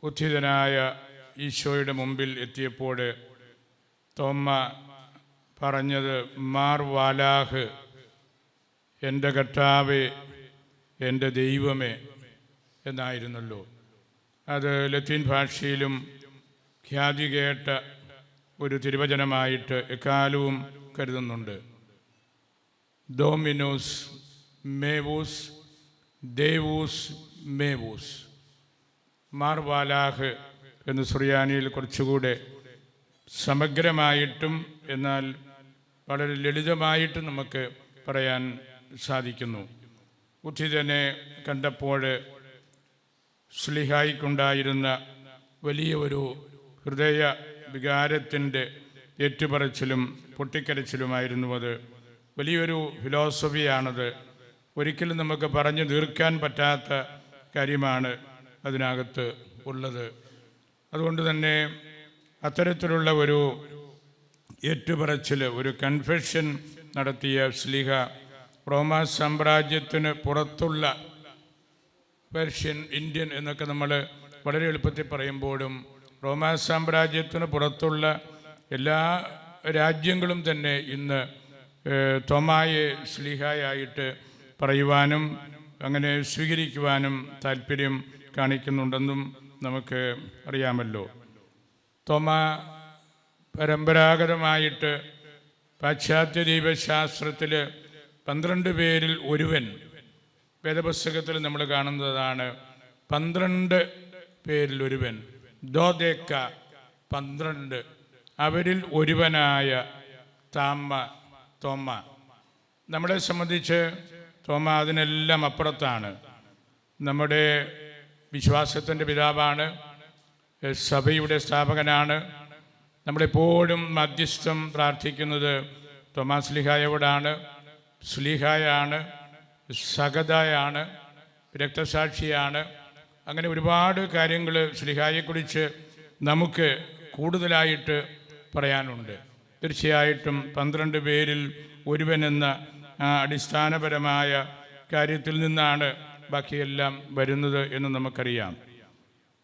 ഉത്ഥിതനായ ഈശോയുടെ മുമ്പിൽ എത്തിയപ്പോൾ തോമ പറഞ്ഞത് മാർ വാലാഹ്, എൻ്റെ കർത്താവേ, എൻ്റെ ദൈവമേ എന്നായിരുന്നല്ലോ. അത് ലത്തീൻ ഭാഷയിലും ഖ്യാതി കേട്ട ഒരു തിരുവചനമായിട്ട് എക്കാലവും കരുതുന്നുണ്ട്. ഡോമിനോസ് മേവൂസ് ദേവൂസ് മേവൂസ്. മാർ വാലാഹ് എന്ന് സുറിയാനിയിൽ കുറച്ചുകൂടെ സമഗ്രമായിട്ടും എന്നാൽ വളരെ ലളിതമായിട്ടും നമുക്ക് പറയാൻ സാധിക്കുന്നു. ഉത്ഥിതനെ കണ്ടപ്പോൾ ശ്ലീഹായിക്കുണ്ടായിരുന്ന വലിയ ഒരു ഹൃദയ വികാരത്തിൻ്റെ ഏറ്റുപറച്ചിലും പൊട്ടിക്കരച്ചിലുമായിരുന്നു അത്. വലിയൊരു ഫിലോസഫിയാണത്. ഒരിക്കലും നമുക്ക് പറഞ്ഞു തീർക്കാൻ പറ്റാത്ത കാര്യമാണ് അതിനകത്ത് ഉള്ളത്. അതുകൊണ്ട് തന്നെ അത്തരത്തിലുള്ള ഒരു ഏറ്റുപറച്ചിൽ, ഒരു കൺഫെഷൻ നടത്തിയ ശ്ലീഹ റോമാ സാമ്രാജ്യത്തിന് പുറത്തുള്ള പേർഷ്യൻ, ഇന്ത്യൻ എന്നൊക്കെ നമ്മൾ വളരെ എളുപ്പത്തിൽ പറയുമ്പോഴും റോമാ സാമ്രാജ്യത്തിന് പുറത്തുള്ള എല്ലാ രാജ്യങ്ങളും തന്നെ ഇന്ന് തോമായെ ശ്ലീഹായായിട്ട് പറയുവാനും അങ്ങനെ സ്വീകരിക്കുവാനും താല്പര്യം കാണിക്കുന്നുണ്ടെന്നും നമുക്ക് അറിയാമല്ലോ. തോമ പരമ്പരാഗതമായിട്ട് പാശ്ചാത്യ ദൈവശാസ്ത്രത്തിൽ 12 പേരിൽ ഒരുവൻ, വേദപുസ്തകത്തിൽ നമ്മൾ കാണുന്നതാണ് 12 പേരിൽ ഒരുവൻ, ദോദേക്ക 12, അവരിൽ ഒരുവനായ തോമ. നമ്മളെ സംബന്ധിച്ച് തോമ അതിനെല്ലാം അപ്പുറത്താണ്. നമ്മുടെ വിശ്വാസത്തിൻ്റെ പിതാവാണ്, സഭയുടെ സ്ഥാപകനാണ്. നമ്മളെപ്പോഴും മധ്യസ്ഥം പ്രാർത്ഥിക്കുന്നത് തോമാ ശ്ലീഹായോടാണ്. ശ്ലീഹായാണ്, സഗതായാണ്, രക്തസാക്ഷിയാണ്. അങ്ങനെ ഒരുപാട് കാര്യങ്ങൾ ശ്ലീഹായെക്കുറിച്ച് നമുക്ക് കൂടുതലായിട്ട് പറയാനുണ്ട്. തീർച്ചയായിട്ടും 12 പേരിൽ ഒരുവനെന്ന അടിസ്ഥാനപരമായ കാര്യത്തിൽ നിന്നാണ് ബാക്കിയെല്ലാം വരുന്നത് എന്ന് നമുക്കറിയാം.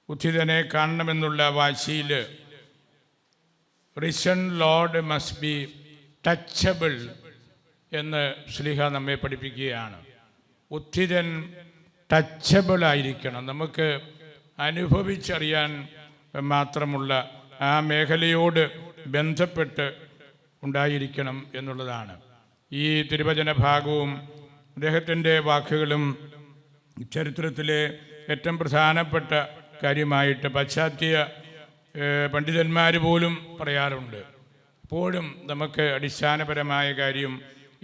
ഉത്ഥിതനെ കാണണമെന്നുള്ള വാശിയിൽ risen lord must be touchable എന്ന് ശ്ലീഹ നമ്മെ പഠിപ്പിക്കുകയാണ്. ഉത്ഥിതൻ ടച്ചബിൾ ആയിരിക്കണം, നമുക്ക് അനുഭവിച്ചറിയാൻ മാത്രമുള്ള ആ മേഖലയോട് ബന്ധപ്പെട്ട് ഉണ്ടായിരിക്കണം എന്നുള്ളതാണ്. ഈ തിരുവചന ഭാഗവും അദ്ദേഹത്തിൻ്റെ വാക്കുകളും ചരിത്രത്തിലെ ഏറ്റവും പ്രധാനപ്പെട്ട കാര്യമായിട്ട് പാശ്ചാത്യ പണ്ഡിതന്മാർ പോലും പറയാറുണ്ട്. എപ്പോഴും നമുക്ക് അടിസ്ഥാനപരമായ കാര്യം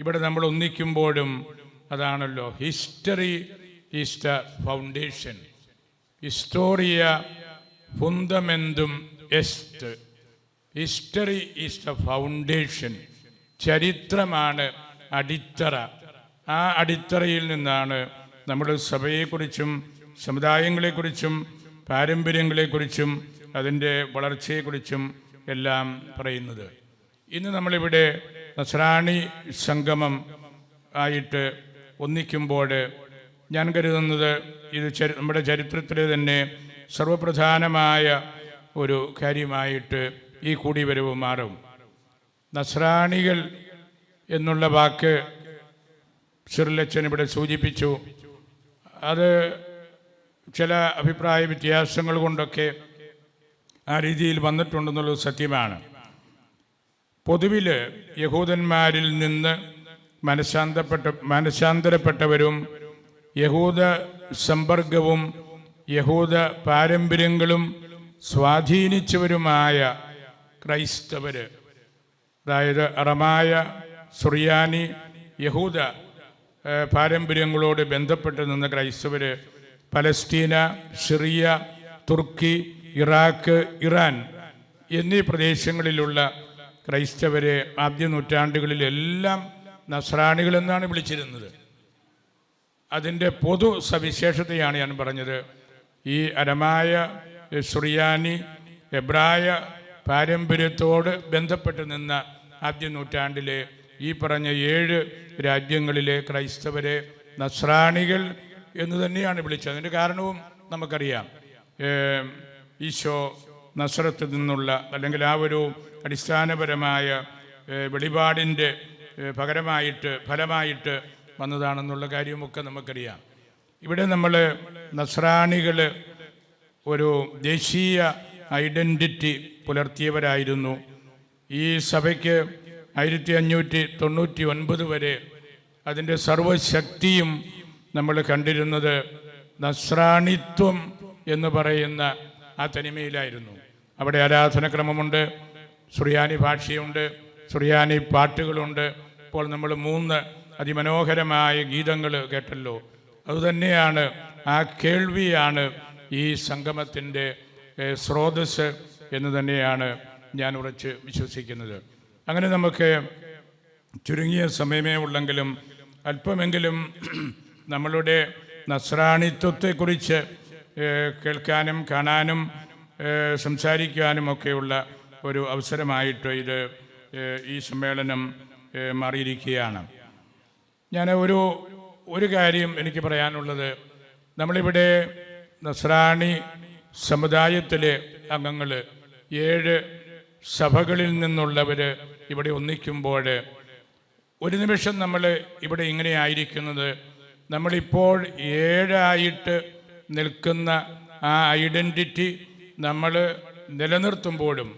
ഇവിടെ നമ്മൾ ഒന്നിക്കുമ്പോഴും അതാണല്ലോ, ഹിസ്റ്ററി ഈസ് ദ ഫൗണ്ടേഷൻ, ഹിസ്റ്റോറിയ ഫുണ്ടമെന്തും എസ്റ്റ്. ഹിസ്റ്ററി ഈസ് ദ ഫൗണ്ടേഷൻ, ചരിത്രമാണ് അടിത്തറ. ആ അടിത്തറയിൽ നിന്നാണ് നമ്മുടെ സഭയെക്കുറിച്ചും സമുദായങ്ങളെക്കുറിച്ചും പാരമ്പര്യങ്ങളെക്കുറിച്ചും അതിൻ്റെ വളർച്ചയെക്കുറിച്ചും എല്ലാം പറയുന്നത്. ഇന്ന് നമ്മളിവിടെ നസ്രാണി സംഗമം ആയിട്ട് ഒന്നിക്കുമ്പോൾ ഞാൻ കരുതുന്നത് ഇത് നമ്മുടെ ചരിത്രത്തിലെ തന്നെ സർവപ്രധാനമായ ഒരു കാര്യമായിട്ട് ഈ കൂടിവരവ് മാറും. നസ്രാണികൾ എന്നുള്ള വാക്ക് സിറിലച്ചൻ ഇവിടെ സൂചിപ്പിച്ചു. അത് ചില അഭിപ്രായ വ്യത്യാസങ്ങൾ കൊണ്ടൊക്കെ ആ രീതിയിൽ വന്നിട്ടുണ്ടെന്നുള്ളത് സത്യമാണ്. പൊതുവിൽ യഹൂദന്മാരിൽ നിന്ന് മനഃശാന്തരപ്പെട്ടവരും യഹൂദ സമ്പർക്കവും യഹൂദ പാരമ്പര്യങ്ങളും സ്വാധീനിച്ചവരുമായ ക്രൈസ്തവർ, അതായത് അറമായ, സുറിയാനി, യഹൂദ പാരമ്പര്യങ്ങളോട് ബന്ധപ്പെട്ട് നിന്ന ക്രൈസ്തവർ പലസ്തീന, സിറിയ, തുർക്കി, ഇറാഖ്, ഇറാൻ എന്നീ പ്രദേശങ്ങളിലുള്ള ക്രൈസ്തവരെ ആദ്യ നൂറ്റാണ്ടുകളിലെല്ലാം നസ്രാണികളെന്നാണ് വിളിച്ചിരുന്നത്. അതിൻ്റെ പൊതു സവിശേഷതയാണ് ഞാൻ പറഞ്ഞത്. ഈ അരമായ, സുറിയാനി, എബ്രായ പാരമ്പര്യത്തോട് ബന്ധപ്പെട്ട് നിന്ന ആദ്യ നൂറ്റാണ്ടിലെ ഈ പറഞ്ഞ 7 രാജ്യങ്ങളിലെ ക്രൈസ്തവരെ നസ്രാണികൾ എന്ന് തന്നെയാണ് വിളിച്ചത്. അതിൻ്റെ കാരണവും നമുക്കറിയാം. ഈശോ നസ്രത്തിൽ നിന്നുള്ള അല്ലെങ്കിൽ ആ ഒരു അടിസ്ഥാനപരമായ വെളിപാടിൻ്റെ ഫലമായിട്ട് വന്നതാണെന്നുള്ള കാര്യമൊക്കെ നമുക്കറിയാം. ഇവിടെ നമ്മൾ നസ്രാണികൾ ഒരു ദേശീയ ഐഡൻറ്റിറ്റി പുലർത്തിയവരായിരുന്നു. ഈ സഭയ്ക്ക് 1599 വരെ അതിൻ്റെ സർവശക്തിയും നമ്മൾ കണ്ടിരുന്നത് നസ്രാണിത്വം എന്ന് പറയുന്ന ആ തനിമയിലായിരുന്നു. അവിടെ ആരാധനക്രമമുണ്ട്, സുറിയാനി ഭാഷയുണ്ട്, സുറിയാനി പാട്ടുകളുണ്ട്. ഇപ്പോൾ നമ്മൾ 3 അതിമനോഹരമായ ഗീതങ്ങൾ കേട്ടല്ലോ. അതുതന്നെയാണ്, ആ കേൾവിയാണ് ഈ സംഗമത്തിൻ്റെ സ്രോതസ് എന്ന് തന്നെയാണ് ഞാൻ ഉറച്ച് വിശ്വസിക്കുന്നത്. അങ്ങനെ നമുക്ക് ചുരുങ്ങിയ സമയമേ ഉള്ളെങ്കിലും അല്പമെങ്കിലും നമ്മളുടെ നസ്രാണിത്വത്തെക്കുറിച്ച് കേൾക്കാനും കാണാനും സംസാരിക്കാനും ഒക്കെയുള്ള ഒരു അവസരമായിട്ട് ഈ സമ്മേളനം മാറിയിരിക്കുകയാണ്. ഞാൻ ഒരു കാര്യം എനിക്ക് പറയാനുള്ളത്, നമ്മളിവിടെ നസ്രാണി സമുദായത്തിലെ അംഗങ്ങൾ 7 സഭകളിൽ നിന്നുള്ളവർ ഇവിടെ ഒന്നിക്കുമ്പോൾ ഒരു നിമിഷം നമ്മൾ ഇവിടെ ഇങ്ങനെ ആയിരിക്കുന്നത്, നമ്മളിപ്പോൾ 7 നിൽക്കുന്ന ആ ഐഡൻറ്റിറ്റി നമ്മൾ നിലനിർത്തുമ്പോഴും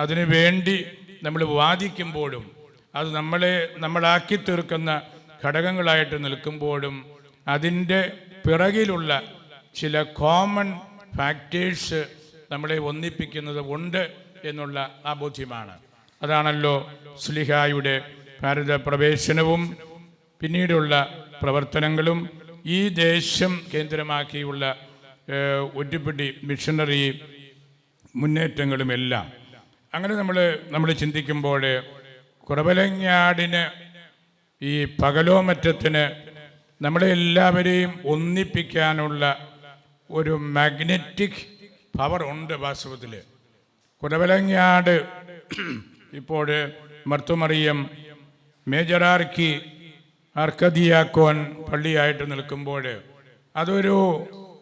അതിനു വേണ്ടി നമ്മൾ വാദിക്കുമ്പോഴും അത് നമ്മളാക്കി തീർക്കുന്ന ഘടകങ്ങളായിട്ട് നിൽക്കുമ്പോഴും അതിൻ്റെ പിറകിലുള്ള ചില കോമൺ ഫാക്ടേഴ്സ് നമ്മളെ ഒന്നിപ്പിക്കുന്നത് ഉണ്ട് എന്നുള്ള ആ ബോധ്യമാണ്. അതാണല്ലോ ശ്ലീഹായുടെ ഭാരത പ്രവേശനവും പിന്നീടുള്ള പ്രവർത്തനങ്ങളും ഈ ദേശം കേന്ദ്രമാക്കിയുള്ള ഒറ്റപ്പിടി മിഷണറി മുന്നേറ്റങ്ങളുമെല്ലാം. അങ്ങനെ നമ്മൾ ചിന്തിക്കുമ്പോൾ കുറവലങ്ങാടിന് ഈ പകലോമറ്റത്തിന് നമ്മളെല്ലാവരെയും ഒന്നിപ്പിക്കാനുള്ള ഒരു മാഗ്നറ്റിക് പവർ ഉണ്ട് വാസ്തവത്തിൽ. കുറവലങ്ങാട് ഇപ്പോൾ മർത്തുമറിയം മേജറാർക്കി അർക്കദിയാക്കോൻ പള്ളിയായിട്ട് നിൽക്കുമ്പോൾ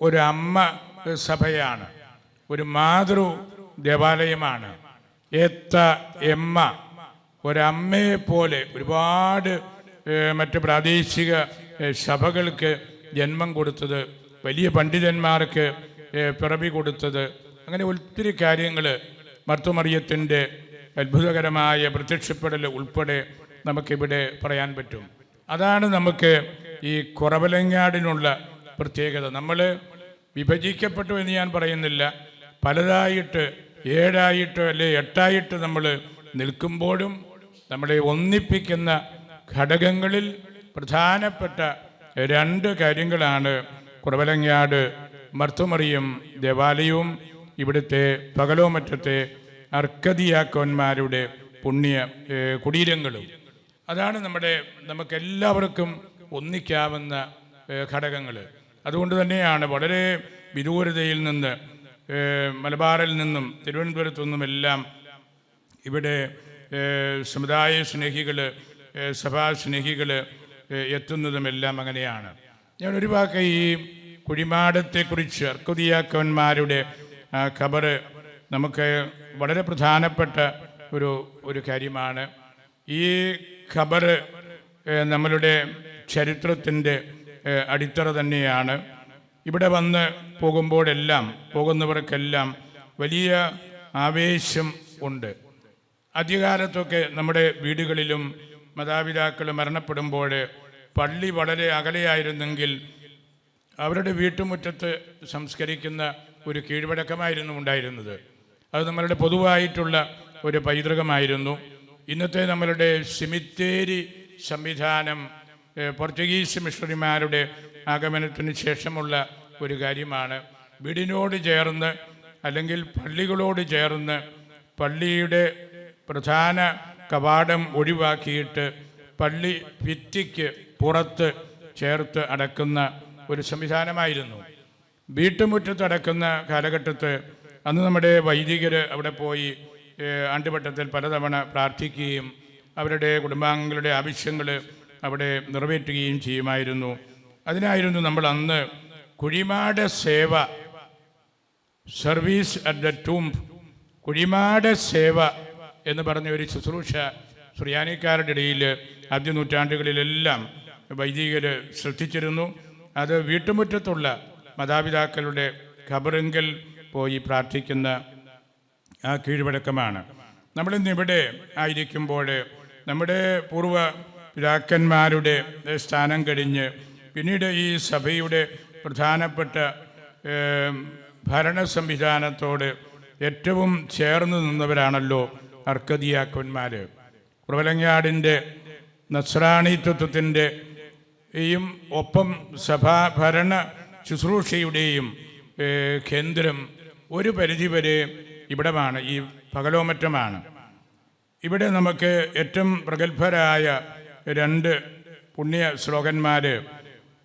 ഒരു അമ്മ സഭയാണ്, ഒരു മാതൃ ദേവാലയമാണ്. എമ്മ ഒരമ്മയെപ്പോലെ ഒരുപാട് മറ്റ് പ്രാദേശിക സഭകൾക്ക് ജന്മം കൊടുത്തത്, വലിയ പണ്ഡിതന്മാർക്ക് പിറവി കൊടുത്തത്, അങ്ങനെ ഒത്തിരി കാര്യങ്ങൾ മർത്തുമറിയത്തിൻ്റെ അത്ഭുതകരമായ പ്രത്യക്ഷപ്പെടൽ ഉൾപ്പെടെ നമുക്കിവിടെ പറയാൻ പറ്റും. അതാണ് നമുക്ക് ഈ കുറവലങ്ങാടിനുള്ള പ്രത്യേകത. നമ്മൾ വിഭജിക്കപ്പെട്ടു എന്ന് ഞാൻ പറയുന്നില്ല, പലതായിട്ട് 7 അല്ലെ 8 നമ്മൾ നിൽക്കുമ്പോഴും നമ്മളെ ഒന്നിപ്പിക്കുന്ന ഘടകങ്ങളിൽ പ്രധാനപ്പെട്ട 2 കാര്യങ്ങളാണ് കുറവലങ്ങാട് മർത്തുമറിയം ദേവാലയവും ഇവിടുത്തെ പകലോമറ്റത്തെ അർക്കദിയാക്കോന്മാരുടെ പുണ്യ കുടീരങ്ങളും. അതാണ് നമുക്കെല്ലാവർക്കും ഒന്നിക്കാവുന്ന ഘടകങ്ങൾ. അതുകൊണ്ട് തന്നെയാണ് വളരെ വിദൂരതയിൽ നിന്ന്, മലബാറിൽ നിന്നും തിരുവനന്തപുരത്തു നിന്നുമെല്ലാം ഇവിടെ സമുദായ സ്നേഹികൾ, സഭാസ്നേഹികൾ എത്തുന്നതുമെല്ലാം അങ്ങനെയാണ്. ഞാൻ ഒരു വാക്ക് ഈ കുഴിമാടത്തെക്കുറിച്ച്, അർക്കദിയാക്കോന്മാരുടെ ഖബറ് നമുക്ക് വളരെ പ്രധാനപ്പെട്ട ഒരു കാര്യമാണ്. ഈ ഖബറ് നമ്മളുടെ ചരിത്രത്തിൻ്റെ അടിത്തറ തന്നെയാണ്. ഇവിടെ വന്ന് പോകുന്നവർക്കെല്ലാം വലിയ ആവേശം ഉണ്ട്. ആദ്യകാലത്തൊക്കെ നമ്മുടെ വീടുകളിലും മാതാപിതാക്കൾ മരണപ്പെടുമ്പോൾ പള്ളി വളരെ അകലെയായിരുന്നെങ്കിൽ അവരുടെ വീട്ടുമുറ്റത്ത് സംസ്കരിക്കുന്ന ഒരു കീഴ്വഴക്കമായിരുന്നു ഉണ്ടായിരുന്നത്. അത് നമ്മളുടെ പൊതുവായിട്ടുള്ള ഒരു പൈതൃകമായിരുന്നു. ഇന്നത്തെ നമ്മളുടെ സെമിത്തേരി സംവിധാനം പോർച്ചുഗീസ് മിഷണറിമാരുടെ ആഗമനത്തിന് ശേഷമുള്ള ഒരു കാര്യമാണ്. വീടിനോട് ചേർന്ന് അല്ലെങ്കിൽ പള്ളികളോട് ചേർന്ന് പള്ളിയുടെ പ്രധാന കവാടം ഒഴിവാക്കിയിട്ട് പള്ളി ഭിത്തിക്ക് പുറത്ത് ചേർത്ത് അടക്കുന്ന ഒരു സംവിധാനമായിരുന്നു. വീട്ടുമുറ്റത്ത് അടക്കുന്ന കാലഘട്ടത്ത് അന്ന് നമ്മുടെ വൈദികർ അവിടെ പോയി ആണ്ടുവട്ടത്തിൽ പലതവണ പ്രാർത്ഥിക്കുകയും അവരുടെ കുടുംബാംഗങ്ങളുടെ ആവശ്യങ്ങൾ അവിടെ നിറവേറ്റുകയും ചെയ്യുമായിരുന്നു. അതിനായിരുന്നു നമ്മൾ അന്ന് കുഴിമാട സേവ സർവീസ് അറ്റ് ദ ടൂംബ്, കുഴിമാട സേവ എന്ന് പറഞ്ഞ ഒരു ശുശ്രൂഷ സുറിയാനിക്കാരുടെ ഇടയിൽ ആദ്യ നൂറ്റാണ്ടുകളിലെല്ലാം വൈദികർ ശ്രദ്ധിച്ചിരുന്നു. അത് വീട്ടുമുറ്റത്തുള്ള മാതാപിതാക്കളുടെ ഖബറിങ്കൽ പോയി പ്രാർത്ഥിക്കുന്ന ആ കീഴ്വഴക്കമാണ്. നമ്മളിന്നിവിടെ ആയിരിക്കുമ്പോൾ നമ്മുടെ പൂർവ്വ പിതാക്കന്മാരുടെ സ്ഥാനം കഴിഞ്ഞ് പിന്നീട് ഈ സഭയുടെ പ്രധാനപ്പെട്ട ഭരണ സംവിധാനത്തോട് ഏറ്റവും ചേർന്ന് നിന്നവരാണല്ലോ അർക്കദിയാക്കന്മാർ. കുറവലങ്ങാടിൻ്റെ നസ്രാണിത്വത്തിൻ്റെയും ഒപ്പം സഭാഭരണ ശുശ്രൂഷയുടെയും കേന്ദ്രം ഒരു പരിധിവരെ ഇവിടമാണ്, ഈ പകലോമറ്റമാണ്. ഇവിടെ നമുക്ക് ഏറ്റവും പ്രഗത്ഭരായ രണ്ട് പുണ്യ ശ്ലോകന്മാർ,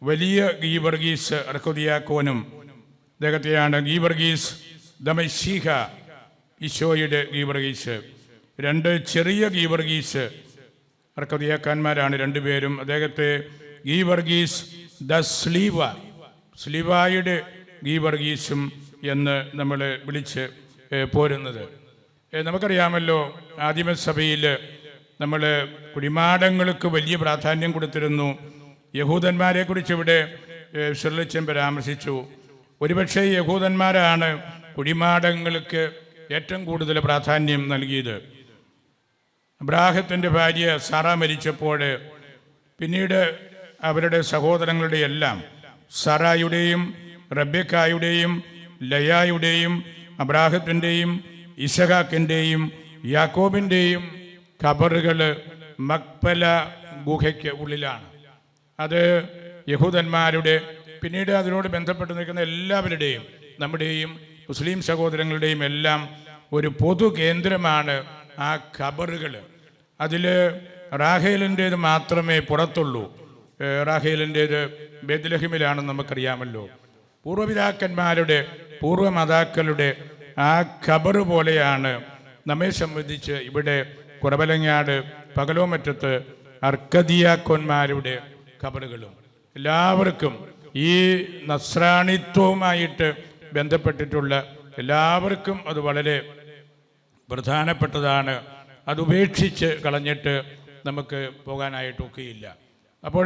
വലിയ ഗീവർഗീസ് അർക്കദിയാക്കോനും, അദ്ദേഹത്തെയാണ് ഗീവർഗീസ് ദമശീഹ, ഈശോയുടെ ഗീവർഗീസ്. രണ്ട് ചെറിയ ഗീവർഗീസ് അർക്കദിയാക്കന്മാരാണ് രണ്ടുപേരും. അദ്ദേഹത്തെ ഗീവർഗീസ് ദ സ്ലീവ, സ്ലീവായുടെ ഗീവർഗീസും എന്ന് നമ്മൾ വിളിച്ച് പോരുന്നത്. നമുക്കറിയാമല്ലോ, ആദിമസഭയിൽ നമ്മൾ കുടിമാടങ്ങൾക്ക് വലിയ പ്രാധാന്യം കൊടുത്തിരുന്നു. യഹൂദന്മാരെക്കുറിച്ച് ഇവിടെ ഷെർലിച്ചൻ പരാമർശിച്ചു. ഒരുപക്ഷെ യഹൂദന്മാരാണ് കുടിമാടങ്ങൾക്ക് ഏറ്റവും കൂടുതൽ പ്രാധാന്യം നൽകിയത്. അബ്രാഹത്തിൻ്റെ ഭാര്യ സാറ മരിച്ചപ്പോൾ പിന്നീട് അവരുടെ സഹോദരങ്ങളുടെ എല്ലാം, സാറായുടെയും റബ്ബേക്കായുടെയും ലയായുടെയും അബ്രാഹത്തിൻ്റെയും ഇസഹാക്കിൻ്റെയും യാക്കോബിൻ്റെയും ഖബറുകൾ മക്പല ഗുഹയ്ക്ക് ഉള്ളിലാണ്. അത് യഹൂദന്മാരുടെ, പിന്നീട് അതിനോട് ബന്ധപ്പെട്ട് നിൽക്കുന്ന എല്ലാവരുടെയും, നമ്മുടെയും മുസ്ലിം സഹോദരങ്ങളുടെയും എല്ലാം ഒരു പൊതു കേന്ദ്രമാണ് ആ ഖബറുകൾ. അതിൽ റാഹേലിൻ്റേത് മാത്രമേ പുറത്തുള്ളൂ. റാഹേലിൻ്റേത് ബെത്ലഹേമിലാണെന്ന് നമുക്കറിയാമല്ലോ. പൂർവ്വപിതാക്കന്മാരുടെ, പൂർവ്വമാതാക്കളുടെ ആ ഖബറ് പോലെയാണ് നമ്മെ സംബന്ധിച്ച് ഇവിടെ കുറവലങ്ങാട് പകലോമറ്റത്ത് അർക്കദിയാക്കന്മാരുടെ ഖബറുകളും. എല്ലാവർക്കും ഈ നസ്രാണിത്വവുമായിട്ട് ബന്ധപ്പെട്ടിട്ടുള്ള എല്ലാവർക്കും അത് വളരെ പ്രധാനപ്പെട്ടതാണ്. അത് ഉപേക്ഷിച്ച് കളഞ്ഞിട്ട് നമുക്ക് പോകാനായിട്ടൊക്കെയില്ല. അപ്പോൾ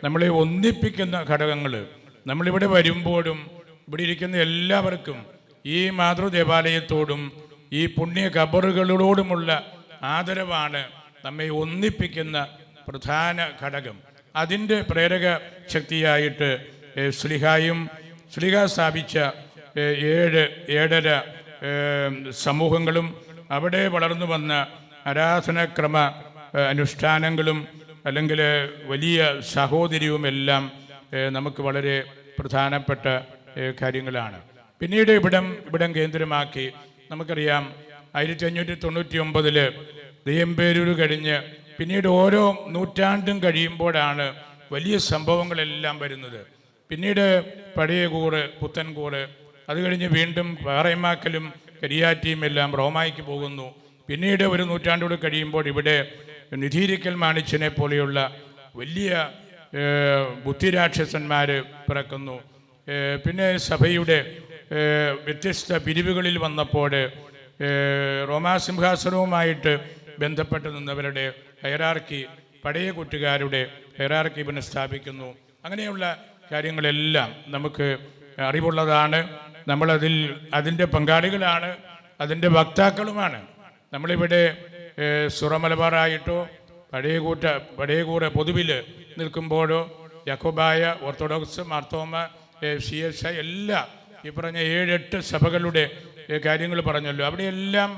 നമ്മളെ ഒന്നിപ്പിക്കുന്ന ഘടകങ്ങൾ, നമ്മളിവിടെ വരുമ്പോഴും ഇവിടെ ഇരിക്കുന്ന എല്ലാവർക്കും ഈ മാതൃദേവാലയത്തോടും ഈ പുണ്യ ഖബറുകളോടുമുള്ള ആദരവാണ് നമ്മെ ഒന്നിപ്പിക്കുന്ന പ്രധാന ഘടകം. അതിൻ്റെ പ്രേരക ശക്തിയായിട്ട് ശ്ലീഹ സ്ഥാപിച്ച 7 സമൂഹങ്ങളും അവിടെ വളർന്നു വന്ന ആരാധനാക്രമ അനുഷ്ഠാനങ്ങളും അല്ലെങ്കിൽ വലിയ സാഹോദര്യവുമെല്ലാം നമുക്ക് വളരെ പ്രധാനപ്പെട്ട കാര്യങ്ങളാണ്. പിന്നീട് ഇവിടം കേന്ദ്രമാക്കി നമുക്കറിയാം 1599 ദയ്യമ്പേരൂർ കഴിഞ്ഞ് പിന്നീട് ഓരോ നൂറ്റാണ്ടും കഴിയുമ്പോഴാണ് വലിയ സംഭവങ്ങളെല്ലാം വരുന്നത്. പിന്നീട് പഴയകൂറ്, പുത്തൻകൂറ്, അത് കഴിഞ്ഞ് വീണ്ടും പാറയമാക്കലും കരിയാറ്റിയും എല്ലാം റോമായ്ക്ക് പോകുന്നു. പിന്നീട് ഒരു നൂറ്റാണ്ടോട് കഴിയുമ്പോൾ ഇവിടെ നിധീരിക്കൽ മാണിച്ചനെ പോലെയുള്ള വലിയ ബുദ്ധിരാക്ഷസന്മാർ പിറക്കുന്നു. പിന്നെ സഭയുടെ വ്യത്യസ്ത പിരിവുകളിൽ വന്നപ്പോൾ റോമാസിംഹാസനവുമായിട്ട് ബന്ധപ്പെട്ട് നിന്നവരുടെ ഹൈറാർക്കി, പഴയ കൂട്ടുകാരുടെ ഹൈറാർക്കി പുനഃസ്ഥാപിക്കുന്നു. അങ്ങനെയുള്ള കാര്യങ്ങളെല്ലാം നമുക്ക് അറിവുള്ളതാണ്. അതിൻ്റെ പങ്കാളികളാണ്, അതിൻ്റെ വക്താക്കളുമാണ്. നമ്മളിവിടെ സുറമലബാറായിട്ടോ പഴയകൂറ പൊതുവിൽ നിൽക്കുമ്പോഴോ യാക്കോബായ, ഓർത്തഡോക്സ്, മാർത്തോമ, CSI എല്ലാ ഈ പറഞ്ഞ 7-8 സഭകളുടെ കാര്യങ്ങൾ പറഞ്ഞല്ലോ. അവിടെയെല്ലാം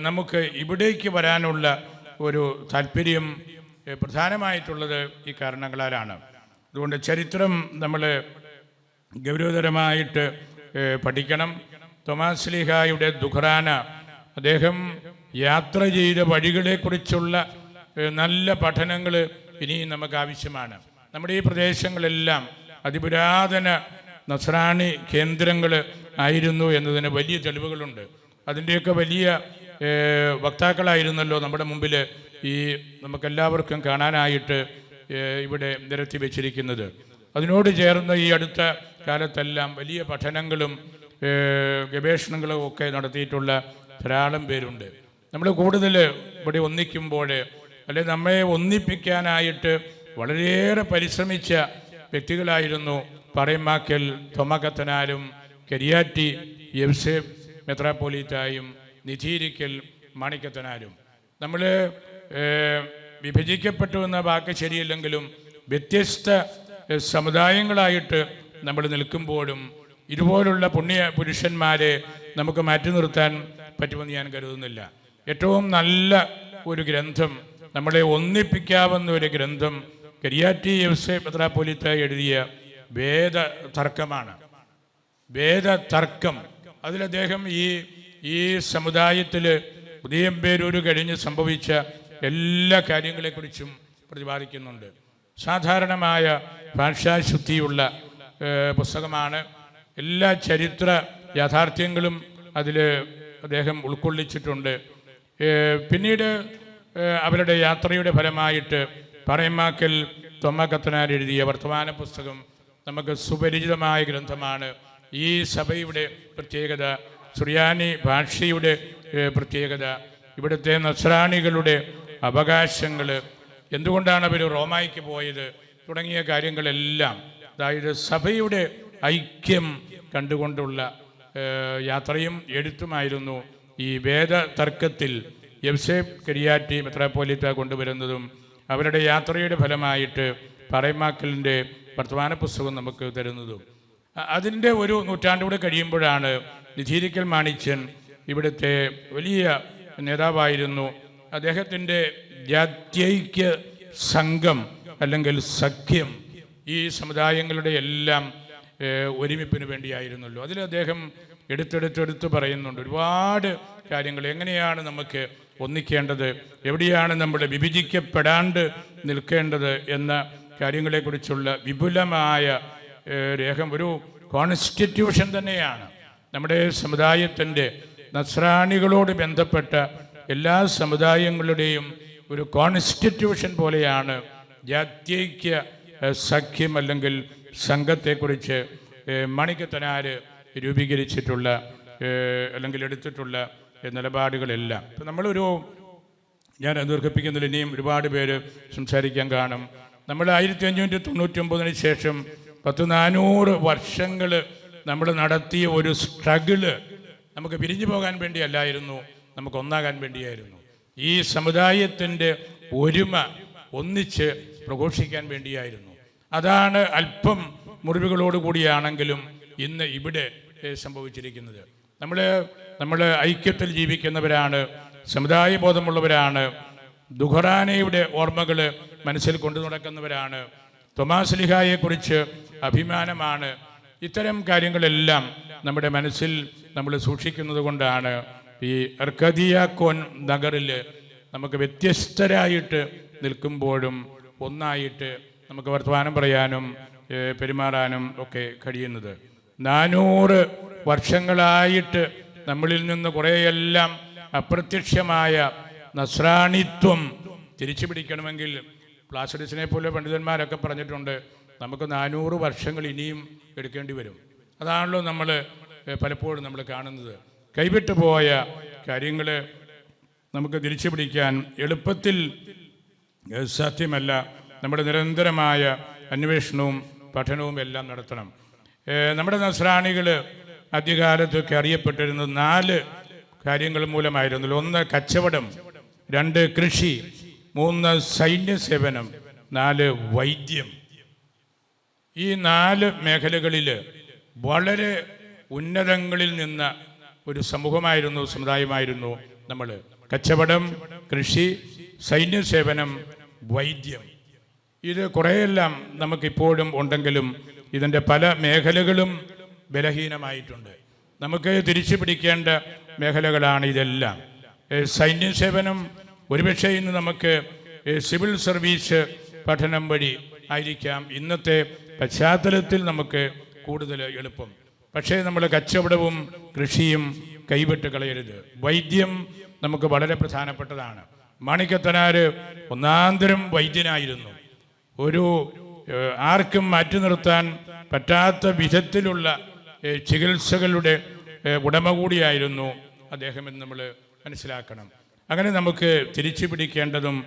നമുക്ക് ഇവിടേക്ക് വരാനുള്ള ഒരു താല്പര്യം പ്രധാനമായിട്ടുള്ളത് ഈ കാരണങ്ങളാലാണ്. അതുകൊണ്ട് ചരിത്രം നമ്മൾ ഗൗരവതരമായിട്ട് പഠിക്കണം. തോമാസ് ശ്ലീഹായുടെ ദുഖറാന, അദ്ദേഹം യാത്ര ചെയ്ത വഴികളെക്കുറിച്ചുള്ള നല്ല പഠനങ്ങൾ ഇനിയും നമുക്ക് ആവശ്യമാണ്. നമ്മുടെ ഈ പ്രദേശങ്ങളെല്ലാം അതിപുരാതന നസ്രാണി കേന്ദ്രങ്ങൾ ആയിരുന്നു എന്നതിന് വലിയ തെളിവുകളുണ്ട്. അതിൻ്റെയൊക്കെ വലിയ വക്താക്കളായിരുന്നല്ലോ നമ്മുടെ മുമ്പിൽ ഈ നമുക്കെല്ലാവർക്കും കാണാനായിട്ട് ഇവിടെ നിരത്തി വെച്ചിരിക്കുന്നത്. അതിനോട് ചേർന്ന് ഈ അടുത്ത കാലത്തെല്ലാം വലിയ പഠനങ്ങളും ഗവേഷണങ്ങളും ഒക്കെ നടത്തിയിട്ടുള്ള ധാരാളം പേരുണ്ട്. നമ്മൾ കൂടുതൽ ഇവിടെ ഒന്നിക്കുമ്പോൾ അല്ലെങ്കിൽ നമ്മെ ഒന്നിപ്പിക്കാനായിട്ട് വളരെയേറെ പരിശ്രമിച്ച വ്യക്തികളായിരുന്നു പറയമാക്കൽ തൊമ്മക്കത്തനാരും കരിയാറ്റി യൗസേപ്പ് മെത്രാപ്പോലീത്തായും നിധീരിക്കൽ മാണിക്കത്തനാരും. നമ്മൾ വിഭജിക്കപ്പെട്ടു എന്ന വാക്ക് ശരിയില്ലെങ്കിലും വ്യത്യസ്ത സമുദായങ്ങളായിട്ട് നമ്മൾ നിൽക്കുമ്പോഴും ഇതുപോലുള്ള പുണ്യ പുരുഷന്മാരെ നമുക്ക് മാറ്റി നിർത്താൻ പറ്റുമെന്ന് ഞാൻ കരുതുന്നില്ല. ഏറ്റവും നല്ല ഒരു ഗ്രന്ഥം, നമ്മളെ ഒന്നിപ്പിക്കാവുന്ന ഒരു ഗ്രന്ഥം കരിയാറ്റി യൗസേപ്പ് മെത്രാപ്പോലീത്ത എഴുതിയ വേദതർക്കമാണ്. വേദതർക്കം. അതിലദ്ദേഹം ഈ സമുദായത്തിൽ ഉദയംപേരൂർ കഴിഞ്ഞ് സംഭവിച്ച എല്ലാ കാര്യങ്ങളെക്കുറിച്ചും പ്രതിപാദിക്കുന്നുണ്ട്. സാധാരണമായ ഭാഷാശുദ്ധിയുള്ള പുസ്തകമാണ്. എല്ലാ ചരിത്ര യാഥാർത്ഥ്യങ്ങളും അതിൽ അദ്ദേഹം ഉൾക്കൊള്ളിച്ചിട്ടുണ്ട്. പിന്നീട് അവരുടെ യാത്രയുടെ ഫലമായിട്ട് പറയമാക്കൽ തൊമ്മക്കത്തനാർ എഴുതിയ വർത്തമാന പുസ്തകം നമുക്ക് സുപരിചിതമായ ഗ്രന്ഥമാണ്. ഈ സഭയുടെ പ്രത്യേകത, സുറിയാനി ഭാഷയുടെ പ്രത്യേകത, ഇവിടുത്തെ നസ്രാണികളുടെ അവകാശങ്ങൾ, എന്തുകൊണ്ടാണ് അവർ റോമായ്ക്ക് പോയത് തുടങ്ങിയ കാര്യങ്ങളെല്ലാം, അതായത് സഭയുടെ ഐക്യം കണ്ടുകൊണ്ടുള്ള യാത്രയും എഴുത്തുമായിരുന്നു ഈ വേദതർക്കത്തിൽ യൗസേപ്പ് കരിയാറ്റി മെത്രാപ്പോലീത്ത കൊണ്ടുവരുന്നതും അവരുടെ യാത്രയുടെ ഫലമായിട്ട് പറയമാക്കലിൻ്റെ വർത്തമാന പുസ്തകം നമുക്ക് തരുന്നതും. അതിൻ്റെ ഒരു നൂറ്റാണ്ടുകൂടെ കഴിയുമ്പോഴാണ് നിധീരിക്കൽ മാണിക്യൻ ഇവിടുത്തെ വലിയ നേതാവായിരുന്നു. അദ്ദേഹത്തിൻ്റെ ജാത്യൈക്യ സംഘം അല്ലെങ്കിൽ സഖ്യം ഈ സമുദായങ്ങളുടെ എല്ലാം ഒരുമിപ്പിന് വേണ്ടിയായിരുന്നല്ലോ. അതിൽ അദ്ദേഹം എടുത്തെടുത്ത് പറയുന്നുണ്ട് ഒരുപാട് കാര്യങ്ങൾ. എങ്ങനെയാണ് നമുക്ക് ഒന്നിക്കേണ്ടത്, എവിടെയാണ് നമ്മൾ വിഭജിക്കപ്പെടാണ്ട് നിൽക്കേണ്ടത് എന്ന കാര്യങ്ങളെക്കുറിച്ചുള്ള വിപുലമായ രേഖം, ഒരു കോൺസ്റ്റിറ്റ്യൂഷൻ തന്നെയാണ്. നമ്മുടെ സമുദായത്തിൻ്റെ നസ്രാണികളോട് ബന്ധപ്പെട്ട എല്ലാ സമുദായങ്ങളുടെയും ഒരു കോൺസ്റ്റിറ്റ്യൂഷൻ പോലെയാണ് ജാത്യൈക്യ സഖ്യം അല്ലെങ്കിൽ സംഘത്തെക്കുറിച്ച് മാണിക്കത്തനാർ രൂപീകരിച്ചിട്ടുള്ള അല്ലെങ്കിൽ എടുത്തിട്ടുള്ള നിലപാടുകളെല്ലാം. ഇപ്പം ഞാൻ ദീർഘിപ്പിക്കുന്നില്ല, ഇനിയും ഒരുപാട് പേര് സംസാരിക്കാൻ കാണും. നമ്മൾ 1599 ശേഷം 400 വർഷങ്ങൾ നമ്മൾ നടത്തിയ ഒരു സ്ട്രഗിള് നമുക്ക് പിരിഞ്ഞു പോകാൻ വേണ്ടിയല്ലായിരുന്നു, നമുക്ക് ഒന്നാകാൻ വേണ്ടിയായിരുന്നു. ഈ സമുദായത്തിൻ്റെ ഒരുമ ഒന്നിച്ച് പ്രഘോഷിക്കാൻ വേണ്ടിയായിരുന്നു. അതാണ് അല്പം മുറിവുകളോടുകൂടിയാണെങ്കിലും ഇന്ന് ഇവിടെ സംഭവിച്ചിരിക്കുന്നത്. നമ്മൾ ഐക്യത്തിൽ ജീവിക്കുന്നവരാണ്, സമുദായ ബോധമുള്ളവരാണ്, ദുഖറാനയുടെ ഓർമ്മകൾ മനസ്സിൽ കൊണ്ടു നടക്കുന്നവരാണ്, തോമാശ്ലീഹായെക്കുറിച്ച് അഭിമാനമാണ്. ഇത്തരം കാര്യങ്ങളെല്ലാം നമ്മുടെ മനസ്സിൽ നമ്മൾ സൂക്ഷിക്കുന്നത് കൊണ്ടാണ് ഈ അർക്കദിയാക്കോൻ നഗറിൽ നമുക്ക് വ്യത്യസ്തരായിട്ട് നിൽക്കുമ്പോഴും ഒന്നായിട്ട് നമുക്ക് വർത്തമാനം പറയാനും പെരുമാറാനും ഒക്കെ കഴിയുന്നത്. 400 വർഷങ്ങളായിട്ട് നമ്മളിൽ നിന്ന് കുറേയെല്ലാം അപ്രത്യക്ഷമായ നസ്രാണിത്വം തിരിച്ചു പിടിക്കണമെങ്കിൽ പ്ലാസിഡസിനെ പോലെ പണ്ഡിതന്മാരൊക്കെ പറഞ്ഞിട്ടുണ്ട്, നമുക്ക് 400 വർഷങ്ങൾ ഇനിയും എടുക്കേണ്ടി വരും. അതാണല്ലോ നമ്മൾ പലപ്പോഴും നമ്മൾ കാണുന്നത്. കൈവിട്ടു പോയ കാര്യങ്ങൾ നമുക്ക് തിരിച്ചു പിടിക്കാൻ എളുപ്പത്തിൽ സാധ്യമല്ല. നമ്മുടെ നിരന്തരമായ അന്വേഷണവും പഠനവും എല്ലാം നടത്തണം. നമ്മുടെ നസ്രാണികൾ ആദ്യകാലത്തൊക്കെ അറിയപ്പെട്ടിരുന്നത് 4 കാര്യങ്ങൾ മൂലമായിരുന്നല്ലോ. 1 കച്ചവടം, 2 കൃഷി, 3 സൈന്യസേവനം, 4 വൈദ്യം. ഈ 4 മേഖലകളിൽ വളരെ ഉന്നതങ്ങളിൽ നിന്ന ഒരു സമൂഹമായിരുന്നു, സമുദായമായിരുന്നു നമ്മൾ. കച്ചവടം, കൃഷി, സൈന്യസേവനം, വൈദ്യം. ഇത് കുറേയെല്ലാം നമുക്കിപ്പോഴും ഉണ്ടെങ്കിലും ഇതിൻ്റെ പല മേഖലകളും ബലഹീനമായിട്ടുണ്ട്. നമുക്ക് തിരിച്ചു പിടിക്കേണ്ട മേഖലകളാണ് ഇതെല്ലാം. സൈന്യസേവനം ഒരുപക്ഷെ ഇന്ന് നമുക്ക് സിവിൽ സർവീസ് പഠനം വഴി ആയിരിക്കാം ഇന്നത്തെ പശ്ചാത്തലത്തിൽ നമുക്ക് കൂടുതൽ എളുപ്പം. പക്ഷേ നമ്മൾ കച്ചവടവും കൃഷിയും കൈവിട്ട് കളയരുത്. വൈദ്യം നമുക്ക് വളരെ പ്രധാനപ്പെട്ടതാണ്. മാണിക്കത്തനാർ ഒന്നാന്തരം വൈദ്യനായിരുന്നു. ആർക്കും മാറ്റി നിർത്താൻ പറ്റാത്ത വിധത്തിലുള്ള ചികിത്സകളുടെ ഉടമ കൂടിയായിരുന്നു അദ്ദേഹം എന്ന് നമ്മൾ മനസ്സിലാക്കണം. അങ്ങനെ നമുക്ക് തിരിച്ചു പിടിക്കേണ്ടതും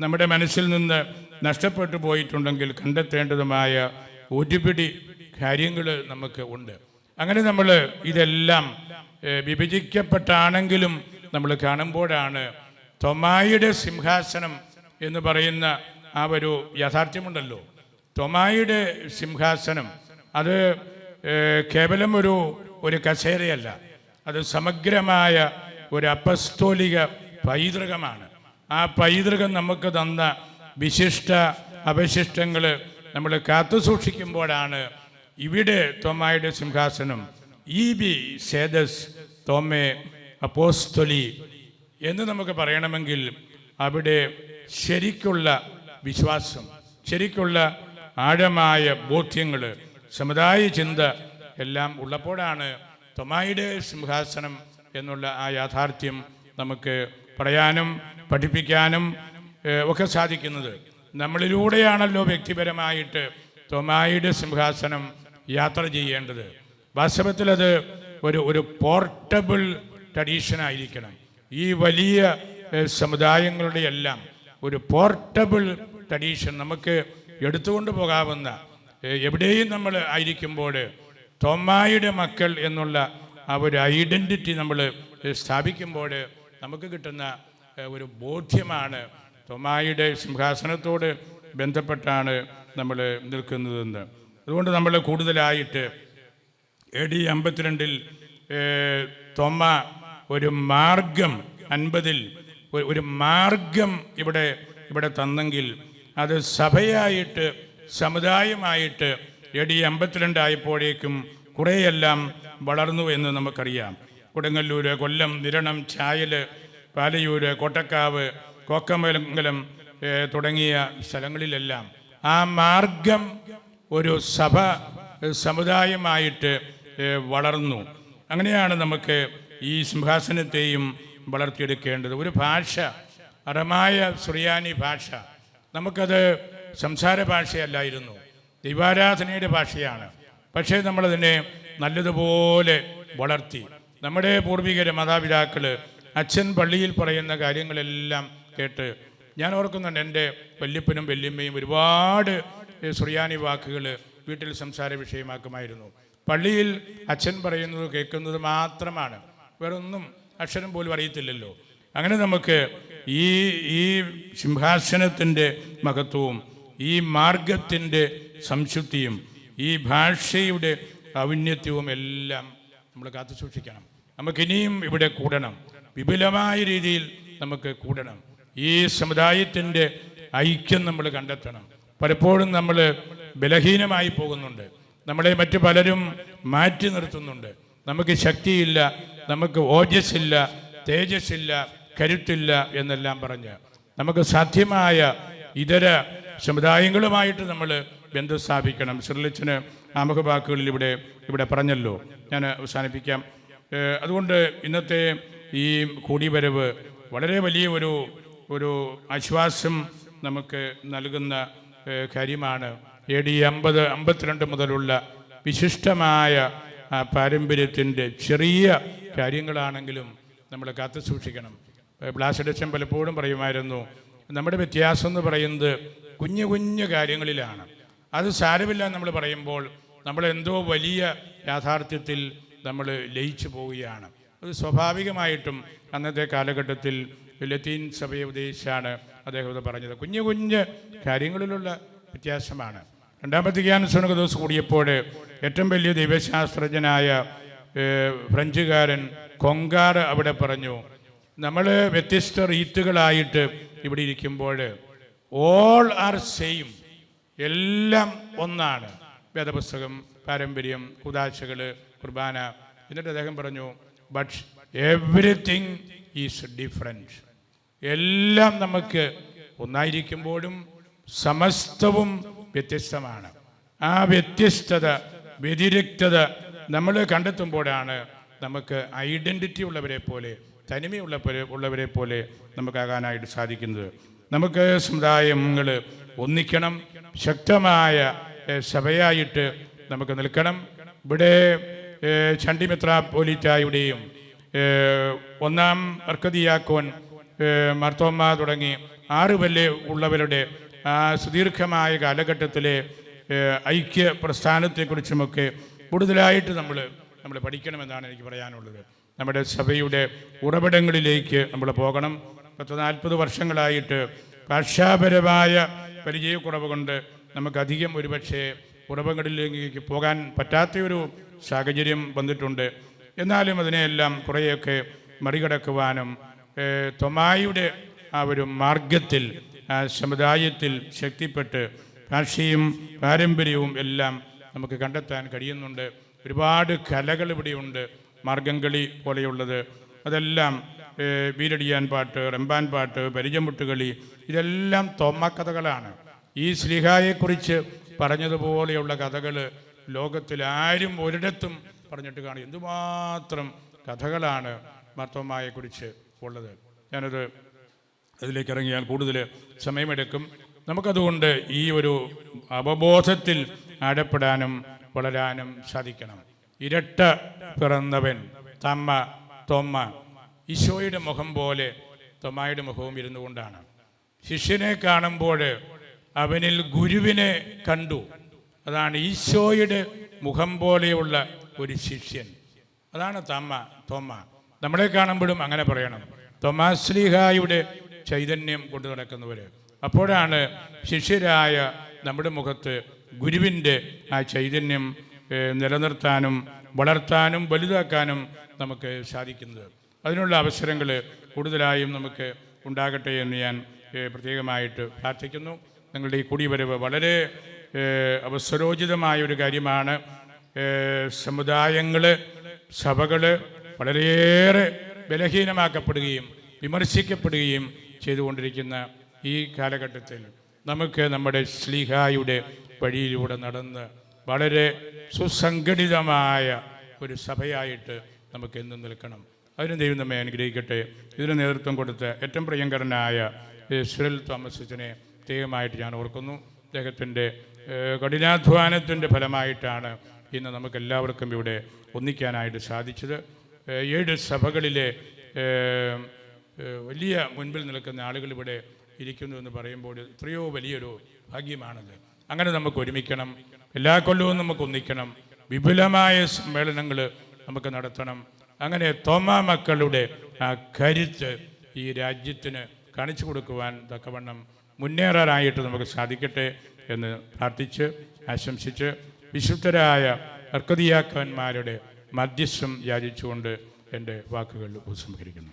നമ്മുടെ മനസ്സിൽ നിന്ന് നഷ്ടപ്പെട്ടു പോയിട്ടുണ്ടെങ്കിൽ കണ്ടെത്തേണ്ടതുമായ ഒരുപിടി കാര്യങ്ങൾ നമുക്ക് ഉണ്ട്. അങ്ങനെ നമ്മൾ ഇതെല്ലാം വിഭജിക്കപ്പെട്ടാണെങ്കിലും നമ്മൾ കാണുമ്പോഴാണ് തോമായുടെ സിംഹാസനം എന്ന് പറയുന്ന ആ ഒരു യാഥാർത്ഥ്യമുണ്ടല്ലോ. തോമായുടെ സിംഹാസനം അത് കേവലം ഒരു കസേരയല്ല, അത് സമഗ്രമായ ഒരു അപ്പസ്തോലിക പൈതൃകമാണ്. ആ പൈതൃകം നമുക്ക് തന്ന വിശിഷ്ട അവശിഷ്ടങ്ങൾ നമ്മൾ കാത്തു സൂക്ഷിക്കുമ്പോഴാണ് ഇവിടെ തോമായുടെ സിംഹാസനം ഇബി സേദസ് തോമേ അപ്പോസ്തോലി എന്ന് നമുക്ക് പറയണമെങ്കിൽ അവിടെ ശരിക്കുള്ള വിശ്വാസം, ശരിക്കുള്ള ആഴമായ ബോധ്യങ്ങൾ, സമുദായ ചിന്ത എല്ലാം ഉള്ളപ്പോഴാണ് തോമായുടെ സിംഹാസനം എന്നുള്ള ആ യാഥാർത്ഥ്യം നമുക്ക് പറയാനും പഠിപ്പിക്കാനും ഒക്കെ സാധിക്കുന്നത്. നമ്മളിലൂടെയാണല്ലോ വ്യക്തിപരമായിട്ട് തോമായുടെ സിംഹാസനം യാത്ര ചെയ്യേണ്ടത്. വാസ്തവത്തിൽ അത് ഒരു പോർട്ടബിൾ ട്രഡീഷനായിരിക്കണം. ഈ വലിയ സമുദായങ്ങളുടെ എല്ലാം ഒരു പോർട്ടബിൾ ട്രഡീഷൻ നമുക്ക് എടുത്തുകൊണ്ട് പോകാവുന്ന, എവിടെയും നമ്മൾ ആയിരിക്കുമ്പോൾ തോമായുടെ മക്കൾ എന്നുള്ള ആ ഒരു ഐഡൻറ്റിറ്റി നമ്മൾ സ്ഥാപിക്കുമ്പോൾ നമുക്ക് കിട്ടുന്ന ഒരു ബോധ്യമാണ് തോമായുടെ സിംഹാസനത്തോട് ബന്ധപ്പെട്ടാണ് നമ്മൾ നിൽക്കുന്നതെന്ന്. അതുകൊണ്ട് നമ്മൾ കൂടുതലായിട്ട് AD 52 തോമ ഒരു മാർഗം 50 ഒരു മാർഗം ഇവിടെ തന്നെങ്കിൽ അത് സഭയായിട്ട് സമുദായമായിട്ട് AD 52 ആയപ്പോഴേക്കും കുറേയെല്ലാം വളർന്നു എന്ന് നമുക്കറിയാം. കൊടുങ്ങല്ലൂർ, കൊല്ലം, നിരണം, ചായൽ, പാലയൂർ, കോട്ടക്കാവ്, കോക്കമംഗലം തുടങ്ങിയ സ്ഥലങ്ങളിലെല്ലാം ആ മാർഗം ഒരു സഭ സമുദായമായിട്ട് വളർന്നു. അങ്ങനെയാണ് നമുക്ക് ഈ സിംഹാസനത്തെയും വളർത്തിയെടുക്കേണ്ടത്. ഒരു ഭാഷ, അറമായ സുറിയാനി ഭാഷ, നമുക്കത് സംസാര ഭാഷയല്ലായിരുന്നു, ദൈവാരാധനയുടെ ഭാഷയാണ്. പക്ഷേ നമ്മളതിനെ നല്ലതുപോലെ വളർത്തി. നമ്മുടെ പൂർവികർ, മാതാപിതാക്കൾ, അച്ഛൻ പള്ളിയിൽ പറയുന്ന കാര്യങ്ങളെല്ലാം കേട്ട് ഞാൻ ഓർക്കുന്നുണ്ട്. എൻ്റെ വല്യപ്പനും വല്യമ്മയും ഒരുപാട് സുറിയാനി വാക്കുകൾ വീട്ടിൽ സംസാര വിഷയമാക്കുമായിരുന്നു. പള്ളിയിൽ അച്ഛൻ പറയുന്നത് കേൾക്കുന്നത് മാത്രമാണ്, വേറൊന്നും അക്ഷരം പോലും അറിയത്തില്ലല്ലോ. അങ്ങനെ നമുക്ക് ഈ സിംഹാസനത്തിൻ്റെ മഹത്വവും ഈ മാർഗത്തിൻ്റെ സംശുദ്ധിയും ഈ ഭാഷയുടെ ഔന്നത്യവും എല്ലാം നമ്മൾ കാത്തു സൂക്ഷിക്കണം. നമുക്കിനിയും ഇവിടെ കൂടണം, വിപുലമായ രീതിയിൽ നമുക്ക് കൂടണം. ഈ സമുദായത്തിൻ്റെ ഐക്യം നമ്മൾ കണ്ടെത്തണം. പലപ്പോഴും നമ്മൾ ബലഹീനമായി പോകുന്നുണ്ട്, നമ്മളെ മറ്റു പലരും മാറ്റി നിർത്തുന്നുണ്ട്. നമുക്ക് ശക്തിയില്ല, നമുക്ക് ഓജസ്സില്ല, തേജസ്സില്ല, കരുത്തില്ല എന്നെല്ലാം പറഞ്ഞ് നമുക്ക് സാധ്യമായ ഇതര സമുദായങ്ങളുമായിട്ട് നമ്മൾ ബന്ധം സ്ഥാപിക്കണം. ശ്രീലച്ചന് ആമുഖവാക്കുകളിൽ ഇവിടെ പറഞ്ഞല്ലോ. ഞാൻ അവസാനിപ്പിക്കാം. അതുകൊണ്ട് ഇന്നത്തെ ഈ കൂടിവരവ് വളരെ വലിയ ഒരു ആശ്വാസം നമുക്ക് നൽകുന്ന കാര്യമാണ്. AD 52 മുതലുള്ള വിശിഷ്ടമായ പാരമ്പര്യത്തിൻ്റെ ചെറിയ കാര്യങ്ങളാണെങ്കിലും നമ്മൾ കാത്തു സൂക്ഷിക്കണം. ബ്ലാസഡച്ചൻ പലപ്പോഴും പറയുമായിരുന്നു, നമ്മുടെ വ്യത്യാസം എന്ന് പറയുന്നത് കുഞ്ഞു കുഞ്ഞു കാര്യങ്ങളിലാണ്. അത് സാരമില്ല നമ്മൾ പറയുമ്പോൾ നമ്മൾ എന്തോ വലിയ യാഥാർത്ഥ്യത്തിൽ നമ്മൾ ലയിച്ചു പോവുകയാണ്. അത് സ്വാഭാവികമായിട്ടും അന്നത്തെ കാലഘട്ടത്തിൽ ലത്തീൻ സഭയെ ഉദ്ദേശിച്ചാണ് അദ്ദേഹം ഇത് പറഞ്ഞത്. കുഞ്ഞു കുഞ്ഞ് കാര്യങ്ങളിലുള്ള വ്യത്യാസമാണ്. രണ്ടാം വത്തിക്കാൻ സുനകദോസ് കൂടിയപ്പോൾ ഏറ്റവും വലിയ ദൈവശാസ്ത്രജ്ഞനായ ഫ്രഞ്ചുകാരൻ കൊങ്കാർ അവിടെ പറഞ്ഞു, നമ്മൾ വ്യത്യസ്ത റീത്തുകളായിട്ട് ഇവിടെ ഇരിക്കുമ്പോൾ ഓൾ ആർ സെയിം, എല്ലാം ഒന്നാണ്. വേദപുസ്തകം, പാരമ്പര്യം, കുദാശകൾ, കുർബാന. എന്നിട്ട് അദ്ദേഹം പറഞ്ഞു, ബട്ട് എവ്രിതിങ് ഈസ് ഡിഫറൻറ്റ്. എല്ലാം നമുക്ക് ഒന്നായിരിക്കുമ്പോഴും സമസ്തവും വ്യത്യസ്തമാണ്. ആ വ്യത്യസ്തത, വ്യതിരിക്തത നമ്മൾ കണ്ടെത്തുമ്പോഴാണ് നമുക്ക് ഐഡൻറ്റിറ്റി ഉള്ളവരെ പോലെ, തനിമയുള്ളവരെ പോലെ നമുക്കാകാനായിട്ട് സാധിക്കുന്നത്. നമുക്ക് സമുദായങ്ങൾ ഒന്നിക്കണം, ശക്തമായ സഭയായിട്ട് നമുക്ക് നിൽക്കണം. ഇവിടെ ചണ്ഡി മെത്രാപ്പോലീത്തായുടെയും ഒന്നാം അർക്കദിയാക്കോൻ മാർത്തോമ്മ തുടങ്ങി 6 പല്ല് ഉള്ളവരുടെ ആ സുദീർഘമായ കാലഘട്ടത്തിലെ ഐക്യ പ്രസ്ഥാനത്തെക്കുറിച്ചുമൊക്കെ കൂടുതലായിട്ട് നമ്മൾ പഠിക്കണമെന്നാണ് എനിക്ക് പറയാനുള്ളത്. നമ്മുടെ സഭയുടെ ഉറവിടങ്ങളിലേക്ക് നമ്മൾ പോകണം. 40 വർഷങ്ങളായിട്ട് ഭാഷാപരമായ പരിചയക്കുറവ് കൊണ്ട് നമുക്കധികം ഒരുപക്ഷെ ഉറവിടങ്ങളിലേക്ക് പോകാൻ പറ്റാത്തൊരു സാഹചര്യം വന്നിട്ടുണ്ട്. എന്നാലും അതിനെയെല്ലാം കുറേയൊക്കെ മറികടക്കുവാനും തൊമായുടെ ആ ഒരു മാർഗത്തിൽ ആ സമുദായത്തിൽ ശക്തിപ്പെട്ട് ഭാഷയും പാരമ്പര്യവും എല്ലാം നമുക്ക് കണ്ടെത്താൻ കഴിയുന്നുണ്ട്. ഒരുപാട് കലകൾ ഇവിടെയുണ്ട്. മാർഗംകളി പോലെയുള്ളത്, അതെല്ലാം വീരടിയാൻ പാട്ട്, റംബാൻ പാട്ട്, പരിചമുട്ടുകളി, ഇതെല്ലാം തോമാക്കഥകളാണ്. ഈ ശ്ലീഹായെക്കുറിച്ച് പറഞ്ഞതുപോലെയുള്ള കഥകൾ ലോകത്തിൽ ആരും ഒരിടത്തും പറഞ്ഞിട്ട് കാണും. എന്തുമാത്രം കഥകളാണ് മാർത്തോമായെക്കുറിച്ച് ഉള്ളത്. അതിലേക്ക് ഇറങ്ങിയാൽ കൂടുതൽ സമയമെടുക്കും. നമുക്കതുകൊണ്ട് ഈ ഒരു അവബോധത്തിൽ ആഴപ്പെടാനും വളരാനും സാധിക്കണം. ഇരട്ട പിറന്നവൻ തൊമ്മ, ഈശോയുടെ മുഖം പോലെ തൊമായുടെ മുഖവും ഇരുന്നു കൊണ്ടാണ്. ശിഷ്യനെ കാണുമ്പോൾ അവനിൽ ഗുരുവിനെ കണ്ടു. അതാണ് ഈശോയുടെ മുഖം പോലെയുള്ള ഒരു ശിഷ്യൻ. അതാണ് തൊമ്മ. നമ്മളെ കാണുമ്പോഴും അങ്ങനെ പറയണം, തോമാശ്ലീഹായുടെ ചൈതന്യം കൊണ്ടു നടക്കുന്നവർ. അപ്പോഴാണ് ശിഷ്യരായ നമ്മുടെ മുഖത്ത് ഗുരുവിൻ്റെ ആ ചൈതന്യം നിലനിർത്താനും വളർത്താനും വലുതാക്കാനും നമുക്ക് സാധിക്കുന്നത്. അതിനുള്ള അവസരങ്ങൾ കൂടുതലായും നമുക്ക് ഉണ്ടാകട്ടെ എന്ന് ഞാൻ പ്രത്യേകമായിട്ട് പ്രാർത്ഥിക്കുന്നു. നിങ്ങളുടെ ഈ കൂടിവരവ് വളരെ അവസരോചിതമായ ഒരു കാര്യമാണ്. സമുദായങ്ങൾ, സഭകൾ വളരെയേറെ ബലഹീനമാക്കപ്പെടുകയും വിമർശിക്കപ്പെടുകയും ചെയ്തുകൊണ്ടിരിക്കുന്ന ഈ കാലഘട്ടത്തിൽ നമുക്ക് നമ്മുടെ ശ്ലീഹായുടെ വഴിയിലൂടെ നടന്ന് വളരെ സുസംഘടിതമായ ഒരു സഭയായിട്ട് നമുക്ക് എന്നും നിൽക്കണം. അതിന് ദൈവം നമ്മെ അനുഗ്രഹിക്കട്ടെ. ഇതിന് നേതൃത്വം കൊടുത്ത ഏറ്റവും പ്രിയങ്കരനായ സിറിൽ തോമസ് അച്ഛനെ പ്രത്യേകമായിട്ട് ഞാൻ ഓർക്കുന്നു. അദ്ദേഹത്തിൻ്റെ കഠിനാധ്വാനത്തിൻ്റെ ഫലമായിട്ടാണ് ഇന്ന് നമുക്കെല്ലാവർക്കും ഇവിടെ ഒന്നിക്കാനായിട്ട് സാധിച്ചത്. 7 സഭകളിലെ വലിയ മുൻപിൽ നിൽക്കുന്ന ആളുകൾ ഇവിടെ ഇരിക്കുന്നു എന്ന് പറയുമ്പോൾ എത്രയോ വലിയൊരു ഭാഗ്യമാണത്. അങ്ങനെ നമുക്ക് ഒരുമിക്കണം. എല്ലാ കൊല്ലവും നമുക്ക് ഒന്നിക്കണം. വിപുലമായ സമ്മേളനങ്ങൾ നമുക്ക് നടത്തണം. അങ്ങനെ തോമാ മക്കളുടെ ആ കരുത്ത് ഈ രാജ്യത്തിന് കാണിച്ചു കൊടുക്കുവാൻ തക്കവണ്ണം മുന്നേറാനായിട്ട് നമുക്ക് സാധിക്കട്ടെ എന്ന് പ്രാർത്ഥിച്ച് ആശംസിച്ച് വിശുദ്ധരായ അർക്കദിയാക്കന്മാരുടെ മധ്യസ്ഥം യാചിച്ചുകൊണ്ട് എൻ്റെ വാക്കുകൾ ഉപസംഹരിക്കുന്നു.